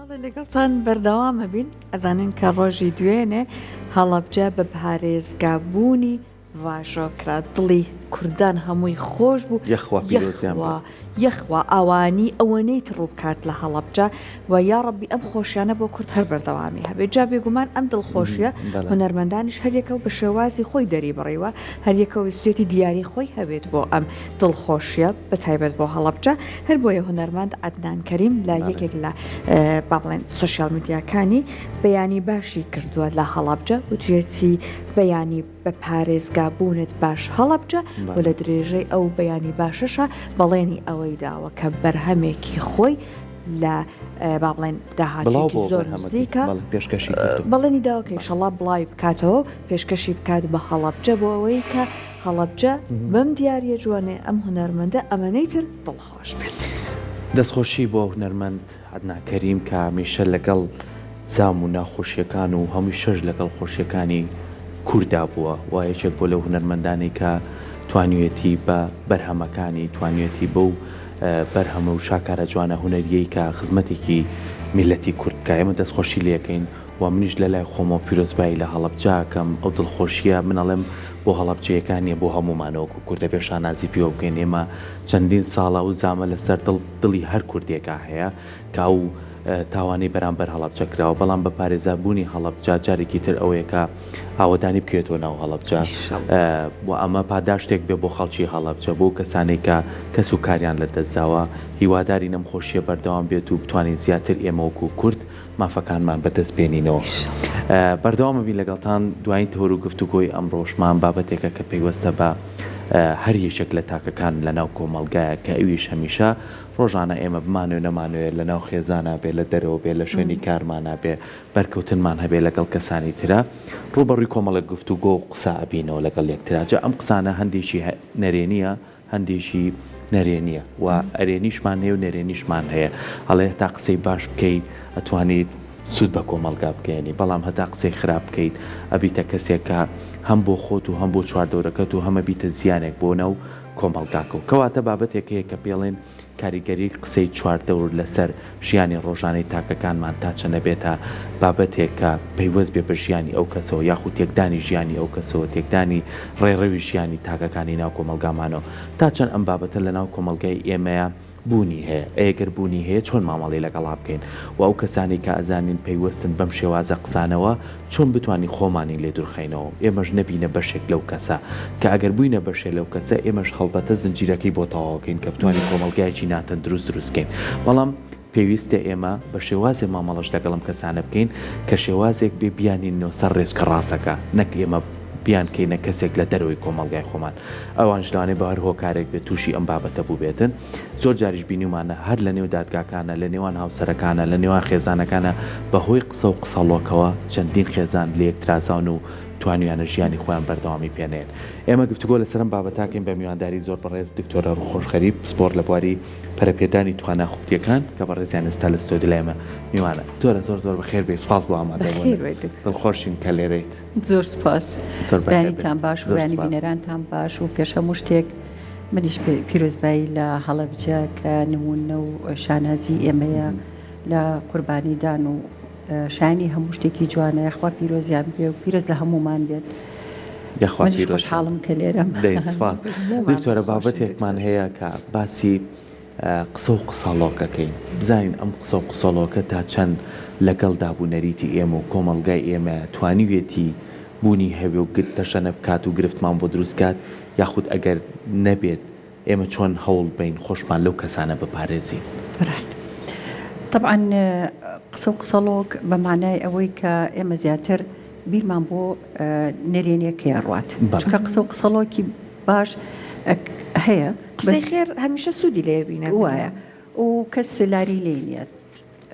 بەڵێ لەگەڵتان بەردەوامە بین ئەزانن کە ڕۆژی دوێنێ هەڵەبجە بە پارێزگابوونی ڤاژۆکرا دڵی کوردان هەمووی خۆش بوو یەخوا ئەوانی ئەوەنەی ڕووبکات لە هەڵەبجە و یاڕەبی ئەم خۆشیانە بۆ کورد هەر بەردەوامی هەبێت جا بێگومان ئەم دڵخۆشیە هونەرمەندانیش هەریەکە بە شێوازی خۆی دەری بڕیوە هەریەکە ویستێتی دیاری خۆی هەبێت بۆ ئەم دڵخۆشیە بە تایبەت بۆ هەڵەبجە هەر بۆیە هونەرمەند عەدنان کەریم لە یەکێک لە باڵێن سوشیال میدیاکانی بەیانی باشی کردووە لە هەڵەبجە وتوێتی بەیانی بە پارێزگابوونت باش هەڵەبجە و لە درێژەی ئەو بەیانی باشەشە بەڵێنی ئەوەی داوە کە بەرهەمێکی خۆی لە با بڵێن داهاتێکی زۆر نزیکە بەڵێنی داوەکەی شەڵا بڵاوی بکاتەوە پێشکەشی بکات بە هەڵەبجە بۆ ئەوەی کە هەڵەبجە بەم دیارە جوانێ ئەم هونەرمەندە ئەمەنەی تر دڵخۆش بێت. دەستخۆشی بۆ هونەرمەند عەدنان کەریم کە هەمیشە لەگەڵ زام و ناخۆشیەکان و هەمووی شەش لەگەڵ خۆشیەکانی کووردا بووە و یەکێک بۆ لەو هونەرمەندانی کە توانوێتی بە بەرهەمەکانی توانوێتی بەو بەرهەمە و شاکارە جوانە هونەریەی کە خزمەتێکی میلەتی کوردکە ئێمە دەستخۆشی لەکەین و منیش لە لای خۆمە پیرۆزبایی لە هەڵەبجاکەم ئەو دڵخۆشیە منەڵێم بۆ هەڵەبجەیەکانیە بۆ هەمومانەوەکو کوردە پێشان نازی پێوە بکەین ئێمە چەندین ساڵە و زامە لەسەر دڵی هەر کوردێکا هەیە کە ئەو تاوانەی بەرامبەر هەڵەبجە کراوە بەڵام بە پارێزابوونی هەڵەبجا جارێکی تر ئەوەیەکە ئاوەدانی بکوێتەوە ناو هەڵەبجە و ئەمە پاداشتێک بێ بۆ خەڵکی هەڵەبجە بۆ کەسانێک کە کەس و کاریان لە دەستداوە هیواداری نەمخۆشیە بەردەوام بێت و بتوانین زیاتر ئێمەوەکو کورد مافەکانمان بەدەست بێنینەوە. بەردەوامە بین لەگەڵتان دوایین تۆر و گفتوگۆی ئەمڕۆژمان بابەتێکە کە پێیوەستە بە هەر یەکێک لە تاکەکان لە ناو کۆمەڵگایە کە ئەویش هەمیشە ڕۆژانە ئێمە بمانوێ نەمانوێت لە ناو خێزانە بێ لە دەرەوە بێ لە شوێنی کارمانە بێ بەرکەوتنمان هەبێ لەگەڵ کەسانی ترە ڕوبەڕووی کۆمەڵک گفتوگۆ و قسە ئەبینەوە لەگەڵ یەکتراجە ئەم قسانە هەندێکی نەرێنیە هەندێکی نەرێنیە و ئەرێنیشمان هەیە و نەرێنیشمان هەیە هەڵێ تا قسەی باش بکەیت ئەتوانیت سود بە کۆمەلگا بکەێنی بەڵام هەتا قسەی خراپ بکەیت ئەبیتە کەسێکە هەم بۆ خۆت و هەم بۆ چواردەورەکەت و هەمە بیتە زیانێک بۆ نەو کۆمەلگاکە و کەواتە بابەتێکەیە کە پێڵێن کاریگەری قسەی چواردەور لەسەر ژیانی ڕۆژانەی تاکەکانمان تا چەنە بێتە بابەتێک کە پەیوەست بێ بە ژیانی ئەو کەسەوە یاخود تێکدانی ژیانی ئەو کەسەوە تێکدانی ڕێڕەوی ژیانی تاکەکانی ناو کۆمەلگامانەوە تا چەند ئەم بابەتە لە ناو کۆمەلگای ئێمەیە بوونی هەیە ئەگەر بوونی هەیە چۆن مامەڵی لەگەڵا بکەین و ئەو کەسانی کە ئەزانین پەیوەستن بەم شێوازە قسانەوە چۆن بتوانین خۆمانی لێ دوورخەینەوە ئێمەش نەبینە بەشێک لەو کەسە کە ئەگەر بووینە بەشێک لەو کەسە ئێمەش هەڵبەتە زنجیرەکەی بۆ تەواوەکەین کە بتوانین کۆمەلگایکی ناتەن دروستکەین بەڵام پێویستە ئێمە بە شێوازێ مامەڵەش لەگەڵم کەسانە بکەین کە شێوازێک بێ بیانینەوە سەر ڕێزکە ڕاستەکە نەک ئێمە بیان کەینە کەسێک لە دەروی کۆمەلگای خۆمان ئەوان شلانێ بە هەر هۆکارێک بێت تووشی ئەم بابەتە بوو بێتن زۆر جاریش بینیمانە هەر لە نێو دادگاکانە لە نێوان هاوسەرەکانە لە نێوان خێزانەکانە بەهۆی قسە و قسەڵۆکەوە چەندین خێزان لە یەکترازان و توانیانە ژیانی خۆیان بەردەوامی پێنێن ئێمە گفتوگۆ لەسەرم بابەتاکەین بە میوانداری زۆر بەڕێز دکتۆرە ڕوخۆشخەریب سپۆر لە بواری پەرەپێدانی توانە خوتیەکان کە بەڕێزیان ئێستا لە ستۆدیۆ لایمە میوانە تۆرە زۆر بەخێر بێ سپاس بۆ ئامادەبوون دڵخۆشین کە لێرەیت زۆر سپاس بەیانیتان باش و بەیانی بینەرانتان باش و پێش هەموو شتێک منیش پیرۆزبایی لە هەڵەبجە کە نمونە و شانازی ئێمەیە لە قوربانیدان و شانی هەموو شتێکی جوانە یخوا پیرۆزیان بێ و پیرۆز لە هەمومان بێت منیش خۆشحاڵم کە لێرەم دکتۆرە بابەتێکمان هەیە کە باسی قسە و قسەڵۆکەکەین بزانین ئەم قسە و قسەڵۆکە تا چەند لەگەڵ دابوونەریتی ئێمە و کۆمەلگای ئێمە توانیوێتی بوونی هەوێ و تەشەنە بکات و گرفتمان بۆ دروستکات یاخود ئەگەر نەبێت ئێمە چۆن هەوڵ بین خۆشمان لەو کەسانە بپارێزین ڕاست طبعا قسە و قسەڵۆک بە مانای ئەوەی کە ئێمە زیاتر بیرمان بۆ نەرێنیەکەی ڕوات چونکە قسە و قسەڵۆکی باش هەیە قسەی خێر هەمیشە سوودی لێ بینە وایە و کەس لاری لێ نیە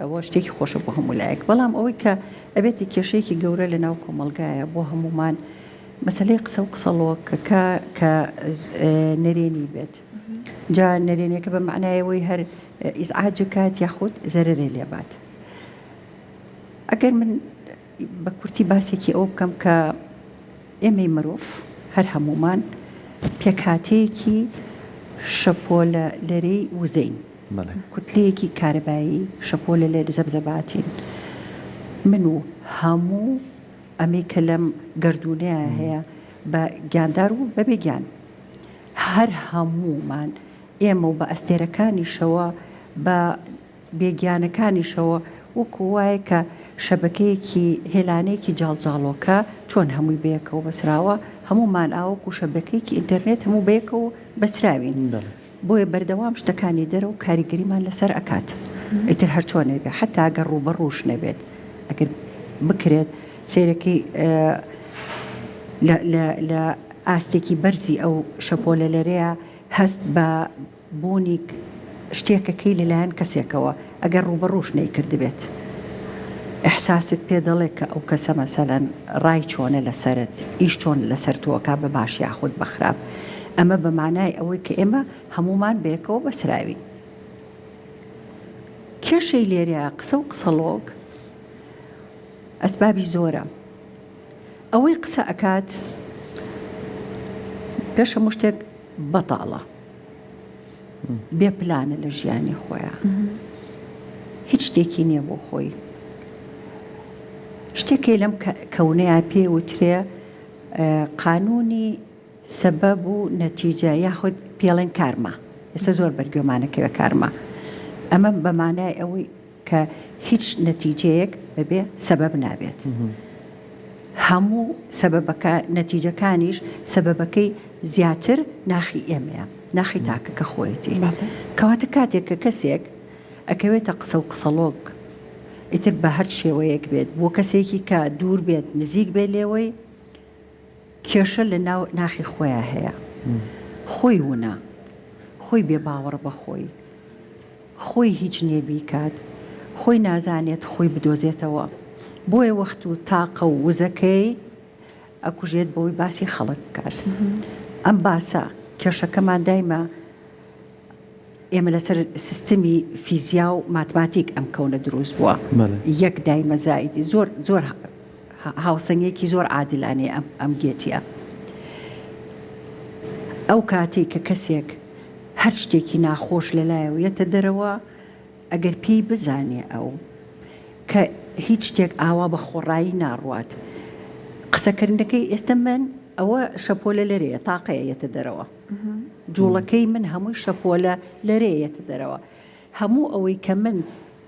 ئەوە شتێکی خۆشە بۆ هەموو لایەک بەڵام ئەوەی کە ئەبێتی کێشەیەکی گەورە لە ناو کۆمەلگایە بۆ هەمومان مەسەلەی قسە و قسەڵۆکەکە کە نەرێنی بێت جا نەرێنیەکە بە معنایەوەی هەر ئیزعاج کات یاخود زەرەرێ لێبات ئەگەر من بە کورتی باسێکی ئەو بکەم کە ئێمەی مرۆڤ هەر هەمومان پێکهاتەیەکی شەپۆلە لەرەی وزەین کوتلەیەکی کارەبایی شەپۆلە لێ زەبزەباتین من و هەموو ئەمەی کە لەم گردونەیە هەیە بە گیاندار و بەبێ گیان هەر هەموومان ئێمە و بە ئەستێرەکانیشەوە بە بێگیانەکانیشەوە وەکو وایە کە شەبەکەیەکی هێلانەیەکی جاڵجاڵۆکە چۆن هەمووی بەیەکەوە بەسراوە هەموومان ئاوەکو شەبەکەیەکی ئینتەرنێت هەموو بەیەکەوە بەسراوین بۆیە بەردەوام شتەکانی دەرە و کاریگەریمان لەسەر ئەکات ئیتر هەر چۆن نەبێت حتا ئەگەر ڕوبەڕووش نەبێت ئەگەر بکرێت سیرەکەی لە ئاستێکی بەرزی ئەو شەپۆلە لەرەیە هەست بە بوونی شتێکەکەی لەلایەن کەسێکەوە ئەگەر ڕوبەڕووش نەیکردبێت ئەحساست پێ دەڵێ کە ئەو کەسە مەسەلەن ڕای چۆنە لەسەرت ئیش چۆن لەسەر تۆکە بە باش یاخود بەخراپ ئەمە بە مانای ئەوەی کە ئێمە هەمومان بێکەوە بەسراوین کێشەی لێرە قسە و قسەڵۆک ئەسبابی زۆرە ئەوەی قسە ئەکات پێش هەموو شتێک بەتاڵە بێ پلانە لە ژیانی خۆیان هیچ شتێکی نییە بۆ خۆی شتێکی لەم کەونەیە پێ وترێ قانونی سەبەب و نەتیجە یاخود پێڵێن کارما ئێستا زۆر بەرگێمانەکەوە کارما ئەمە بەمانای ئەوەی کە هیچ نەتیجەیەک بەبێ سەبەب نابێت هەموو سەبەبەکە نەتیجەکانیش سەبەبەکەی زیاتر ناخی ئێمەیە ناخی تاکە کە خۆیەتی کەواتە کاتێک کە کەسێک ئەکەوێتە قسە و قسەڵۆک ئیتر بە هەر شێوەیەک بێت بۆ کەسێکی کە دوور بێت نزیک بێت لێوەی کێشە لە ناو ناخی خۆیان هەیە خۆی وونە خۆی بێ باوەڕ بە خۆی هیچ نێبی کات خۆی نازانێت خۆی بدۆزێتەوە بۆیە وەخت و تاقە و وزەکەی ئەکوژێت بۆی باسی خەڵک بکات ئەم باسە کێشەکەمان دایمە ئێمە لەسەر سیستمی فیزیا و ماتماتیک ئەم کەونە دروست بووە یەک دایمە زایدی زۆر هاوسەنگێکی زۆر عادلانێ ئەم گێتیە ئەو کاتێک کە کەسێک هەر شتێکی ناخۆش لەلایەوە یەتە دەرەوە ئەگەر پێی بزانێ ئەو کە هیچ شتێک ئاوا بە خۆڕایی ناڕوات قسەکردنەکەی ئێستا من ئەوە شەپۆلە لەرەیە تاقەیەتە دەرەوە جوڵەکەی من هەمووی شەپۆلە لەرەیەتە دەرەوە هەموو ئەوەی کە من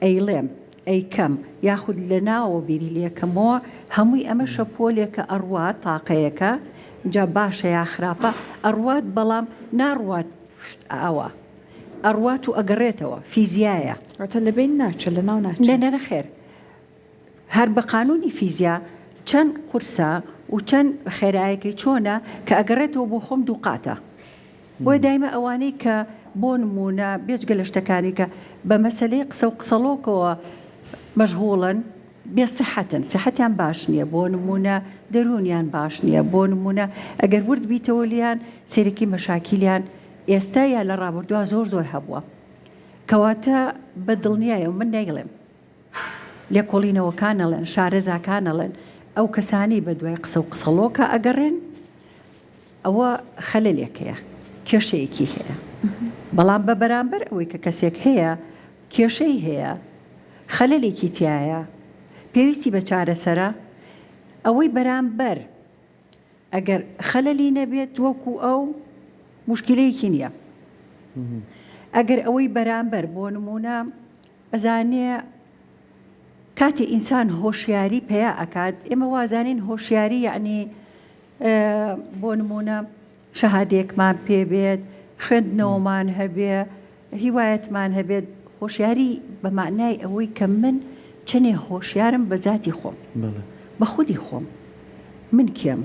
ئەیڵێم ئەیکەم یاخود لە ناوە بیری لێکەمەوە هەمووی ئەمە شەپۆلێکە ئەڕوات تاقەیەکە جا باشە یا خراپە ئەڕوات بەڵام ناڕوات ئاوە ئەڕوات و ئەگەڕێتەوە فیزیایە لەبین ناچە لە ناو ناچ نەخێر هەر بە قانونی فیزیا چەند قورسە و چەند خێرایەکی چۆنە کە ئەگەڕێتەوە بۆ خۆم دووقاتە بۆی دایمە ئەوانەی کە بۆ نمونە بێجگە لە شتەکانی کە بە مەسەلەی قسە و قسەڵۆکەوە مەشغوڵن بێ سەحەتیان باش نییە بۆ نمونە دەرونیان باش نییە بۆ نمونە ئەگەر ورد بیتەوە لیان سێرەکی مەشاکیلیان ئێستا یا لە ڕابردووە زۆر هەبووە کەواتە بە دڵنیایە و من نەیڵێم لێ کۆڵینەوەکانەڵێن شارەزاکانەڵێن ئەو کەسانی بە دوای قسە و قسەڵۆکە ئەگەڕێن ئەوە خەلەلێکەیە کێشەیەکی هەیە بەڵام بە بەرامبەر ئەوەی کە کەسێک هەیە کێشەی هەیە خەلەلێکی تایە پێویستی بە چارەسەرە ئەوەی بەرامبەر ئەگەر خەلەلی نەبێت وەکو ئەو مشکلەیەکی نییە ئەگەر ئەوەی بەرامبەر بۆ نمونە ئەزانێ کاتی ئینسان هۆشیاری پێیا ئەکات ئێمە وازانین هۆشیاری یعنی بۆ نمونە شەهادەیەکمان پێبێت خوێندنەوەمان هەبێ هیوایەتمان هەبێت هۆشیاری بە معنای ئەوەی کە من چەنێ هۆشیارم بە ذاتی خۆم بە خودی خۆم من کێم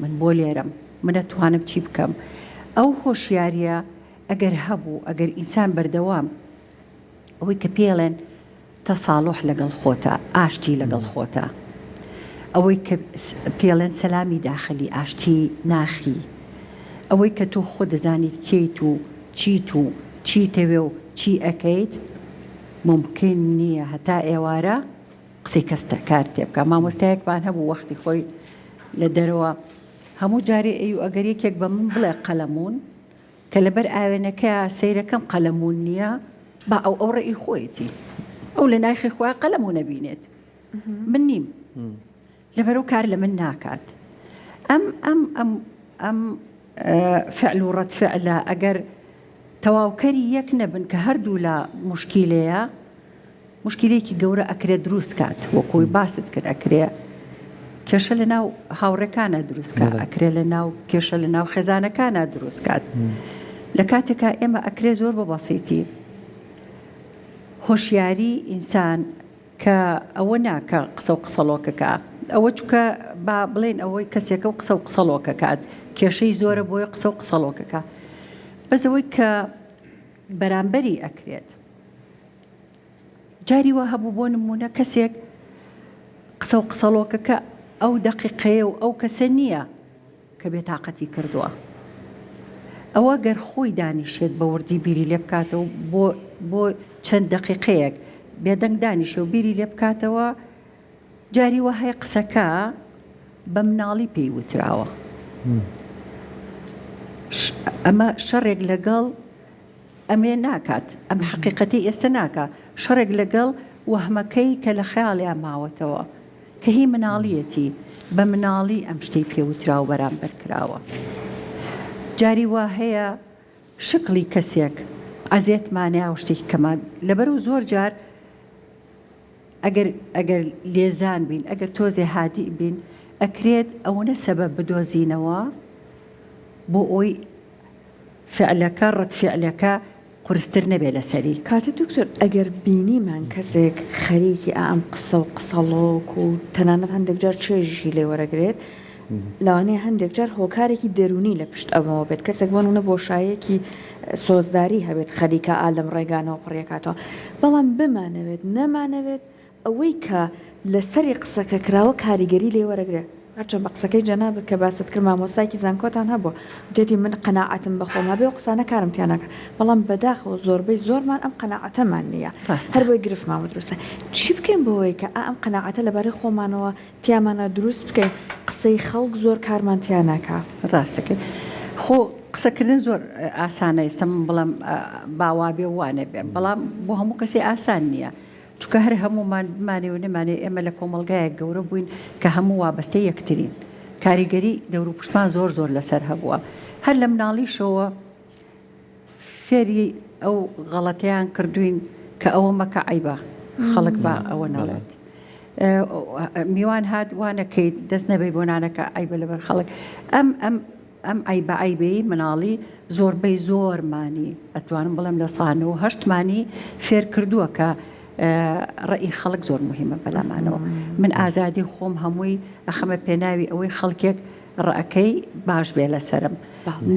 من بۆ لێرەم من ئەتوانم چی بکەم ئەو هۆشیاریە ئەگەر هەبوو ئەگەر ئینسان بەردەوام ئەوەی کە پێڵێن تەساڵح لەگەڵ خۆتە ئاشتی لەگەڵ خۆتە ئەوەی کە پێڵێن سەلامی داخلی ئاشتی ناخی ئەوەی کە تۆ خۆ دەزانیت کێیت و چیت و چیتەوێ و چی ئەەکەیت ممکن نییە هەتا ئێوارە قسەی کەستە کار تێ بکە مامۆستایەکمان هەبوو وەختی خۆی لە دەرەوە هەموو جارێ ئەو ئەگەر یەکێک بە من بڵێ قەلەمون کە لەبەر ئاوێنەکە سەیرەکەم قەلەمون نییە با ئەو ڕێی خۆیەتی ئەو لە نایخی خۆی قەلەم و نەبینێت من نیم لەبەرەوە کار لە من ناکات ئەم فعل و ڕەت فعلە ئەگەر تەواوکەری یەک نەبن کە هەردوو لە مشکیلەیە مشکلەیەکی گەورە ئەکرێت دروست کات وەکوی باست کرد ئەکرێ کێشە لە ناو هاوڕێکانە دروستکە ئەکرێ لە ناو کێشە لە ناو خێزانەکانە دروست کات لە کاتێکا ئێمە ئەکرێ زۆر بە بەسیتی هۆشیاری ئینسان کە ئەوە ناکە قسە و قسەڵۆکەکە ئەوە چکە با بڵێن ئەوەی کەسێکە و قسە و قسەڵۆکەکات کێشەی زۆرە بۆیە قسە و قسەڵۆکەکە بەس ئەوەی کە بەرامبەری ئەکرێت جاری وە هەبوو بۆ نمونە کەسێک قسە و قسەڵۆکەکە ئەو دەقیقەیە و ئەو کەسە نییە کە بێتاقەتی کردووە ئەوە گەر خۆی دانیشێت بە وردی بیری لێ بکاتەوە بۆ چەند دەقیقەیەک بێدەنگ دانیشە و بیری لێ بکاتەوە جاری وە هەیە قسەکە بە مناڵی پێی وتراوە ئەمە شەڕێک لەگەڵ ئەمێ ناکات ئەم حقیقەتی ئێستا ناکە شەڕێک لەگەڵ وەهمەکەی کە لە خەیاڵیان ماوەتەوە کە هی مناڵیەتی بە مناڵی ئەم شتەی پێوترا و بەرامبەر کراوە جاری وا هەیە شکلی کەسێک ئەزێتمانەیە و شتێکی کەمان لەبەر و زۆر جار ئەگەر لێزان بین ئەگەر تۆزێ هادی بین ئەکرێت ئەوەنە سەبەب بدۆزینەوە بۆ ئەوی فعلەکە ڕەت فعلەکە قورستر نەبێ لەسەری کاتە دکتۆر ئەگەر بینیمان کەسێک خەریکی ئەم قسە و قسەڵۆک و تەنانەت هەندێک جار چێژی لێ وەرەگرێت لەوانەیە هەندێک جار هۆکارێکی دەرونی لە پشت ئەمەوە بێت کەسێک بۆنە بۆشایەکی سۆزداری هەبێت خەریکە ئالەم ڕێگانەوە پڕێکاتەوە بەڵام بمانەوێت نەمانەوێت ئەوەی کە لەسەری قسەکە کراوە کاریگەری لێ وەرەگرێت هەرچەند بە قسەکەی جەنابەت کە باست کرد مامۆستایکی زانکۆتان هەبوو دێتی من قەناعەتم بەخۆما بێ و قسانە کارم تیانەکە بەڵام بەداخەوە زۆربەی زۆرمان ئەم قەناعەتەمان نییە هەر بۆی گرفتماوە دروستە چی بکەین بۆەوەی کە ئەم قەناعەتە لەبارەی خۆمانەوە تیامانە دروست بکەین قسەی خەڵک زۆر کارمان تیانەکە ڕاستەکە خۆ قسەکردن زۆر ئاسانە ئێستا من بڵام باوا بێ وانە بێ بەڵام بۆ هەموو کەسی ئاسان نییە چکە هەر هەمومان بمانێ و نەمانێ ئێمە لە کۆمەلگایەک گەورە بووین کە هەموو وابەستەی یەکترین کاریگەری دەور و پشتمان زۆر زۆر لەسەر هەبووە هەر لە مناڵیشەوە فێری ئەو غەڵەتیان کردوین کە ئەوە مەکە عیبە خەڵک با ئەوە ناڵێت میوان هات وانەکەیت دەست نەبەی بۆ نانەکە عیبە لەبەر خەڵک ئەم عیبە عیبەی مناڵی زۆربەی زۆرمانی ئەتوانم بڵێم لە سانەوە هەشتمانی فێر کردووە کە ڕێی خەڵک زۆر مهمە بەلامانەوە من ئازادی خۆم هەمووی ئەخەمە پێناوی ئەوەی خەڵکێک ڕەکەی باش بێ لەسرم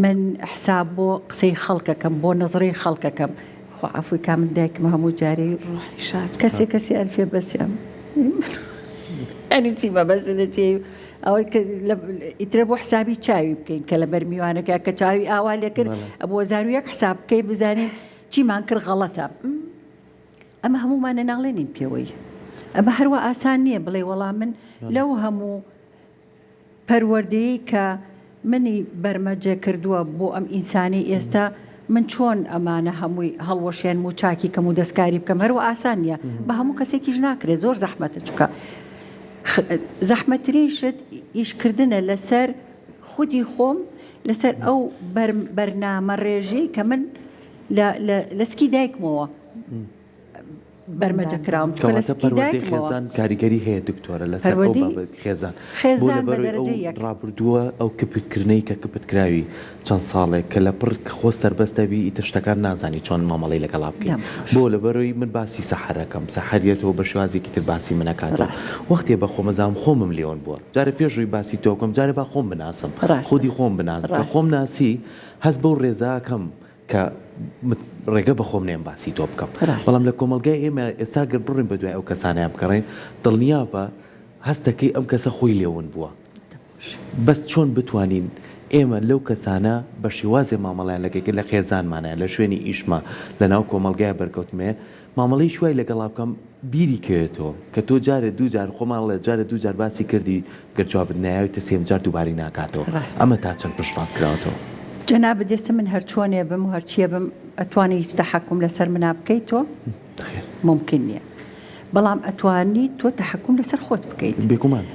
من حساب بۆ قسەی خەڵکەکەم بۆ نەزڕی خەڵکەکەم خۆ ئەفوی کا من دایکمە هەموو جارێ کەسی ئەلفێ بەسیام ئەنی چی بەبەزنەتی ئەوەی ئیترە بۆ حسابی چاوی بکەین کە لە بەرمیوانەکە کە چاوی ئاوا لێ کرد بۆ زارویەک حساب بکەی بزانین چیمان کرد غەڵەتە ئەمە هەمومانە ناڵێنین پێوەی ئەمە هەروە ئاسان نییە بڵێ وەڵام من لەو هەموو پەروەردەیە کە منی بەرمەجێ کردووە بۆ ئەم ئینسانی ئێستا من چۆن ئەمانە هەمووی هەڵوەشێن و چاکی کەم و دەستکاری بکەم هەروە ئاسان نییە بە هەموو کەسێکیش ناکرێت زۆر زەحمەتە چکە زەحمەتریشت ئیشکردنە لەسەر خودی خۆم لەسەر ئەو بەرنامە ڕێژەی کە من لەسکی دایکمەوە بەرمەجە کراوم خێزان کاریگەری هەیە دکتۆرە لەسەر خێزان ڕابردووە ئەو کپتکردنەی کە کپتکراوی چەند ساڵێک کە لە پڕ خۆ سربەستەبی ئیتر شتەکان نازانی چۆن مامەڵی لەگەڵا بکەین بۆ لەبەرەوەی من باسی سەحەرەکەم سەحەریەتەوە بە شوازێکی تر باسی منەکاتەوە وەختێ بە خۆمەزانم خۆمم لێوان بووە جارە پێشووی باسی تۆکەم جارە با خۆم بناسم خودی خۆم بناسم کە خۆم ناسی هەست بەو ڕێزاکەم کە ڕێگە بە خۆم نێم باسی تۆ بکەم بەڵام لە کۆمەلگای ئێمە ئێستا گەر بڕین بە دوای ئەو کەسانیان بکەڕێن دڵنیا بە هەستەکەی ئەم کەسە خۆی لێون بووە بەس چۆن بتوانین ئێمە لەو کەسانە بە شێوازێ مامەڵیان لەگەکە لە خێزانمانە لە شوێنی ئیشمە لە ناو کۆمەلگای بەرکەوتمێ مامەڵی شوای لەگەڵا بکەم بیری کەوێتەوە کە تۆ جارێ دوو جار خۆماڵێ جارە دوو جار باسی کردی گەرجوابت نایەوێتە سێم جار دووباری ناکاتەوە ئەمە تا چەند پشتپاس کراوەتەوە جەناب دەستە من هەر چۆنێ بم و هەرچیە بم ئەتوانی تەحەکوم لەسەر منا بکەیتەوە ممکن نییە بەڵام ئەتوانی تۆ تەحەکوم لەسەر خۆت بکەیت بێگومان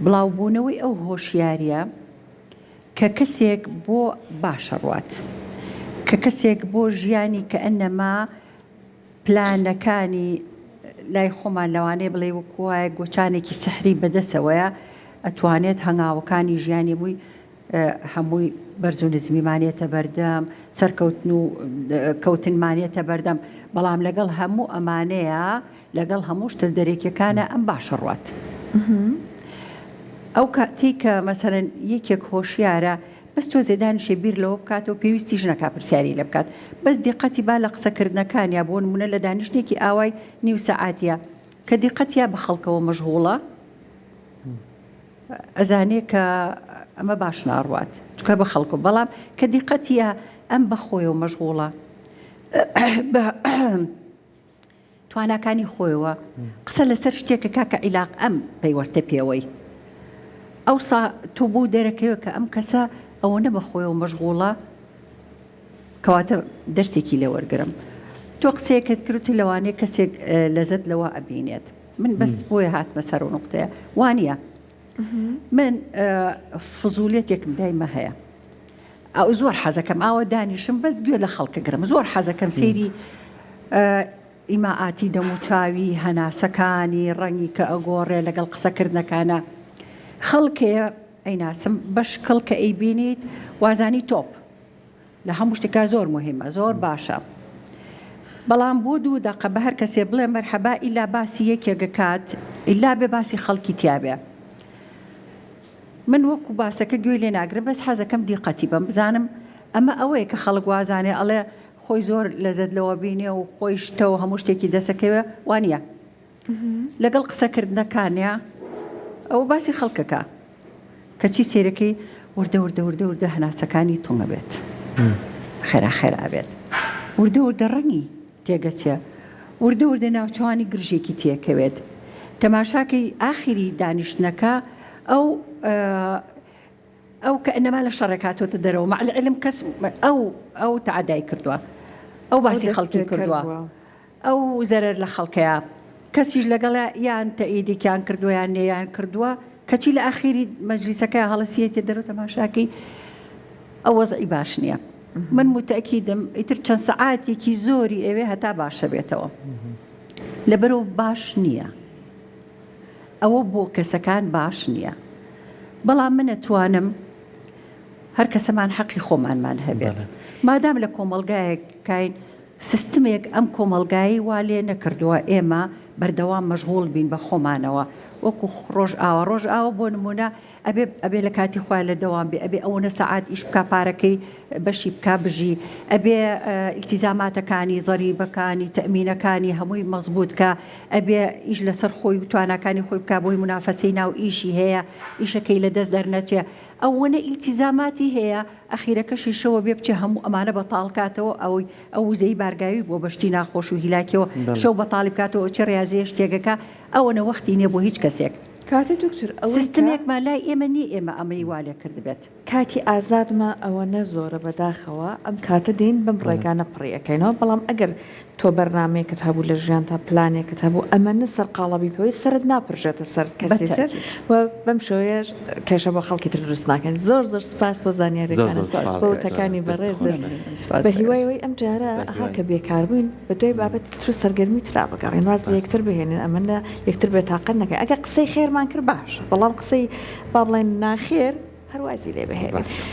بڵاوبوونەوەی ئەو هۆشیاریە کە کەسێک بۆ باشە ڕوات کە کەسێک بۆ ژیانی کە ئەنەما پلانەکانی لای خۆمان لەوانەیە بڵێ وەکوایە گۆچانێکی سحری بەدەسەوەیە ئەتوانێت هەنگاوەکانی ژیانی بووی هەمووی بەرز و نزمیمانێتە بەردەم سەرکەوتن و کەوتنمانێتە بەردەم بەڵام لەگەڵ هەموو ئەمانەیە لەگەڵ هەموو شتە دەرێکیەکانە ئەم باشە ڕوات ئەو کاتی کە مەسەرەن یەکێک هۆشیارە بەس تۆ زێدانیشێ بیر لەوە بکاتەوە پێویستیش نەکا پرسیاری لە بکات بەس دیقەتی با لە قسەکردنەکانیا بۆ نمونە لە دانیشتێکی ئاوای نیو سەعاتیە کە دیقەتیا بە خەڵکەوە مەشغوڵە ئەزانێ کە ئەمە باش ناڕوات چکە بە خەڵکو بەڵام کە دیقەتیە ئەم بەخۆیەوە مەشغوڵە تواناکانی خۆیەوە قسە لەسەر شتێکە کاکە عیلاق ئەم پەیوەستە پێوەی ئەوسا تۆ بۆ دەرەکەوە کە ئەم کەسە ئەوە نە بەخۆیەوە مەشغوڵە کەواتە دەرسێکی لێ وەرگرم تۆ قسەیەکت کردوتە لەوانەیە کەسێک لەزەت لەوە ئەبینێت من بەس بۆیە هاتمە سەر و نوقتەیە وانە من فزولیەتێکم دایمە هەیە ئەو زۆر حەزەکەم ئاوە دانیشم بەس گوێ لە خەڵکە گرم زۆر حەزەکەم سەیری ئیماعاتی دەم و چاوی هەناسەکانی ڕەنگی کە ئەگۆڕێ لەگەڵ قسەکردنەکانە خەڵکەیە ئەیناسم بەشکڵ کە ئەیبینیت وازانی تۆپ لە هەموو شتێکا زۆر مهمە زۆر باشە بەڵام بۆ دوو دەقە بە هەر کەسێ بڵێ مەرحەبا ئیلا باسی یەکێگەکات ئیلا بێ باسی خەڵکی تیابێ من وەکو باسەکە گوێ لێ ناگرم بەس حەزەکەم دیقەتی بم بزانم ئەمە ئەوەیە کە خەڵک وازانێ ئەڵێ خۆی زۆر لەزەت لەوە بینێ و خۆی شتەوە هەموو شتێکی دەسەکەوێ وانە لەگەڵ قسەکردنەکانە ئەو باسی خەڵکەکە کەچی سێرەکەی وردە هەناسەکانی تۆمە بێت خێرا بێت وردە ڕەنگی تێگەچێ وردە ناوچوانی گرژێکی تێکەوێت تەماشاکەی ئاخری دانیشتنەکە ئەو کە ئەنەما لە شەڕێکاتۆتە دەرەوە مەعلم کەس ئەو تعادای کردووە ئەو باسی خەڵکی کردووە ئەو زەرەر لە خەڵکەیە کەسیش لەگەڵە یان تەئیدێکیان کردووە یان نێیان کردووە کەچی لە ئاخری مەجلیسەکەی هەڵەسیەتی دەرەوە تەماشاکەی ئەو وەزعی باش نییە من متەکیدم ئیتر چەند سەعاتێکی زۆری ئەوێ هەتا باشە بێتەوە لەبەرەوە باش نییە ئەوە بۆ کەسەکان باش نییە بەڵام من ئەتوانم هەر کەسەمان حەقی خۆمانمان هەبێت مادام لە کۆمەڵگایەک کاین سیستمێک ئەم کۆمەڵگایی وا لێ نەکردووە ئێمە بەردەوام مەشغوڵ بین بە خۆمانەوە وەکو ڕۆژ ئاوە بۆ نمونە ئەبێ لە کاتی خوای لە دەوام بێ ئەبێ ئەوەنە سەعات ئیش بکا پارەکەی بەشی بکا بژی ئەبێ ئیلتیزاماتەکانی زەریبەکانی تەمینەکانی هەمووی مەزبوطکە ئەبێ ئیش لەسەر خۆی و تواناکانی خۆی بکا بۆی منافەسەی ناو ئیشی هەیە ئیشەکەی لە دەست دەرنەچێ ئەوەنە ئیلتیزاماتی هەیە ئەخیرەکەشی شەوە بێ بچێ هەموو ئەمانە بەتاڵکاتەوە ئەو وزەی بارگاوی بۆ بەشتی ناخۆش و هیلاکەوە شەو بەتاڵی بکاتەوە چه ڕاضەیە شتێگەکە ئەوەنە وەختی نییە بۆ هیچ کەسێک کاتە دکتور سیستمێکمان لای ئێمە نی ئێمە ئەمەی وا لێ کرد بێت کاتی ئازادمە ئەوە نە زۆرە بەداخەوە ئەم کاتە دێن بەم ڕێگانە پڕیەکەینەوە بەڵام ئەگەر تۆ بەرنمەیەکت هەبوو لە ژیان تا پلانێکت هەبوو ئەمەنە سەر قاڵەبی پێوەی سرت ناپڕژێتە سەر کەسێتر و بەم شێوەیە کێشە بۆ خەڵکی تر دروست ناکەن زۆر سپاس بۆ زانیاریەکانت بۆ وتەکانی بەڕێزر بە هیوای ئەم جارە ئەها کە بێکاربووین بە دوای بابەتی تر و سەرگەرمی ترا بگەڕێن واز لە یەکتر بهێنن ئەمەندە یەکتر بێتاقەت نەکەن ئەگەر قسەی خێرمان کرد باش بەڵام قسەی با بڵێن ناخێر هەروازی لێ بهێنێت